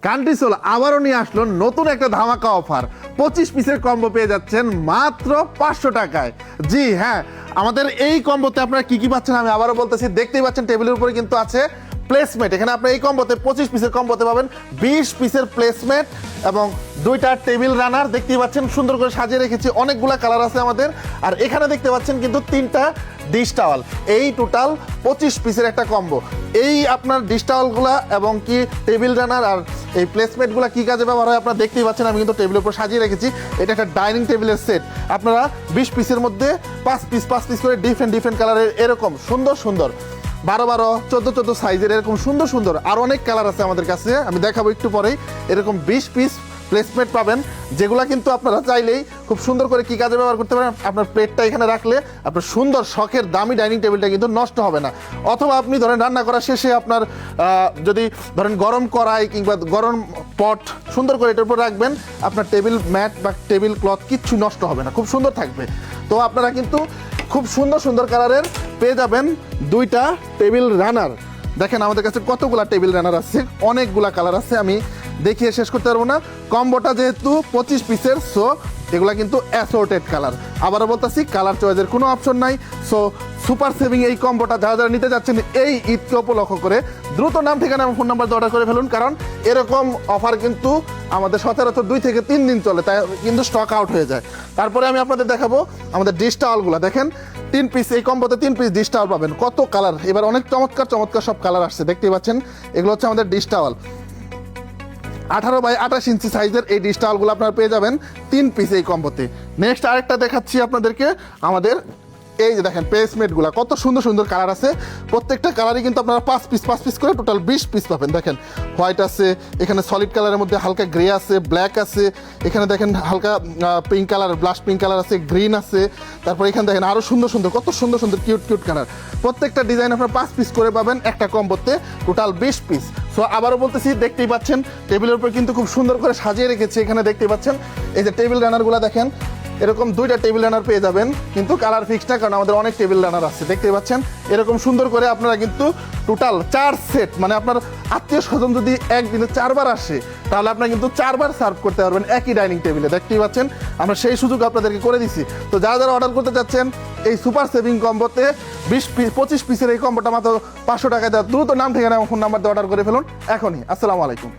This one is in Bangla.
কান্ট্রিসোল আবারও নিয়ে আসলো নতুন একটা ধামাকা অফার। 25 পিসের কম্বো পেয়ে যাচ্ছেন মাত্র 500 টাকায়। জি হ্যাঁ, আমাদের এই কম্বোতে আপনারা কি কি পাচ্ছেন আমি আবারও বলতেছি। দেখতেই পাচ্ছেন টেবিলের উপরে কিন্তু আছে প্লেসমেট। এখানে আপনি এই কম্বোতে 25 পিসের কম্বোতে পাবেন 20 পিসের প্লেসমেট এবং দুইটা টেবিল রানার। দেখতেই পাচ্ছেন সুন্দর করে সাজিয়ে রেখেছি, অনেকগুলা কালার আছে আমাদের। আর এখানে দেখতে পাচ্ছেন কিন্তু 3টা ডিশ টাওয়াল। এই টোটাল 25 পিসের একটা কম্বো। এই আপনার ডিশ টাওয়ালগুলা এবং কি টেবিল রানার আর এই প্লেসমেটগুলো কি কাজে ব্যবহার হয় আপনারা দেখতেই পাচ্ছেন। আমি কিন্তু টেবিলের উপর সাজিয়ে রেখেছি। এটা একটা ডাইনিং টেবিলের সেট। আপনারা 20 পিসের মধ্যে 5 পিস করে ডিফারেন্ট কালারের এরকম সুন্দর 12 14 সাইজের এরকম সুন্দর আর অনেক কালার আছে আমাদের কাছে, আমি দেখাবো একটু পরেই। এরকম 20 পিস প্লেসমেট পাবেন, যেগুলো কিন্তু আপনারা চাইলেই খুব সুন্দর করে কি কাজে ব্যবহার করতে পারেন। আপনার প্লেটটা এখানে রাখলে আপনার সুন্দর শখের দামি ডাইনিং টেবিলটা কিন্তু নষ্ট হবে না। অথবা আপনি ধরেন রান্না করার শেষে আপনার যদি ধরেন গরম কড়াই কিংবা গরম পট সুন্দর করে এটার উপর রাখবেন, আপনার টেবিল ম্যাট বা টেবিল ক্লথ কিচ্ছু নষ্ট হবে না, খুব সুন্দর থাকবে। তো আপনারা কিন্তু খুব সুন্দর কালারের পেয়ে যাবেন দুইটা টেবিল রানার। দেখেন আমাদের কাছে কতগুলা টেবিল রানার আছে, অনেকগুলা কালার আছে, আমি দেখিয়ে শেষ করতে পারবো না। কম্বোটা যেহেতু 25 পিসের, সো এগুলা কিন্তু অ্যাসর্টেড কালার। আবারও বলতেছি, কালার চয়েসের কোনো অপশন নাই। সো সুপার সেভিং এই কম্বোটা যারা নিতে যাচ্ছেন এই ঈদকে উপলক্ষ করে দ্রুত নাম ঠিকানা এবং ফোন নাম্বার অর্ডার করে ফেলুন, কারণ এরকম অফার কিন্তু আমাদের সচরাচর 2 থেকে 3 দিন চলে, তাই কিন্তু স্টক আউট হয়ে যায়। তারপরে আমি আপনাদের দেখাবো আমাদের ডিশ টাওয়ালগুলো। দেখেন 3 পিস, এই কম্বোতে 3 পিস ডিশ টাওয়াল পাবেন। কত কালার, এবার অনেক চমৎকার সব কালার আসছে, দেখতেই পাচ্ছেন। এগুলো হচ্ছে আমাদের ডিশ টাওয়াল। 18 বাই 28 ইঞ্চি সাইজের এই ডিশ টাওয়ালগুলো আপনারা পেয়ে যাবেন 3 পিস এই কম্বোতে। নেক্সট আরেকটা দেখাচ্ছি আপনাদেরকে। আমাদের এই যে দেখেন প্লেসমেটগুলো কত সুন্দর কালার আছে। প্রত্যেকটা কালারই কিন্তু আপনারা 5 পিস করে টোটাল 20 পিস পাবেন। দেখেন হোয়াইট আছে, এখানে সলিড কালারের মধ্যে হালকা গ্রে আছে, ব্ল্যাক আছে, এখানে দেখেন হালকা pink colour, blush pink colour আছে, গ্রিন আছে। তারপর এখানে দেখেন আরও কত সুন্দর কিউট কালার। প্রত্যেকটা ডিজাইন আপনারা 5 পিস করে পাবেন একটা কম্বোতে, টোটাল 20 পিস। সো আবারও বলতেছি, দেখতেই পাচ্ছেন টেবিলের উপর কিন্তু খুব সুন্দর করে সাজিয়ে রেখেছি। এখানে দেখতেই পাচ্ছেন এই যে টেবিল রানারগুলো দেখেন, এরকম 2টা টেবিল রানার পেয়ে যাবেন, কিন্তু কালার ফিক্স না, কারণ আমাদের অনেক টেবিল রানার আছে। দেখতে পাচ্ছেন এরকম সুন্দর করে আপনারা কিন্তু টোটাল 4 সেট, মানে আপনার আত্মীয় স্বজন যদি একদিনে 4 বার আসে, তাহলে আপনারা কিন্তু 4 বার সার্ভ করতে পারবেন একই ডাইনিং টেবিলে। দেখতেই পাচ্ছেন আমরা সেই সুযোগ আপনাদেরকে করে দিচ্ছি। তো যারা অর্ডার করতে চাচ্ছেন এই সুপার সেভিং কম্বোতে 25 পিসের এই কম্বোটা মাত্র 500 টাকা দেওয়া, দ্রুত নাম ঠিকানা এবং ফোন নাম্বার দিয়ে অর্ডার করে ফেলুন এখনই। আসসালামু আলাইকুম।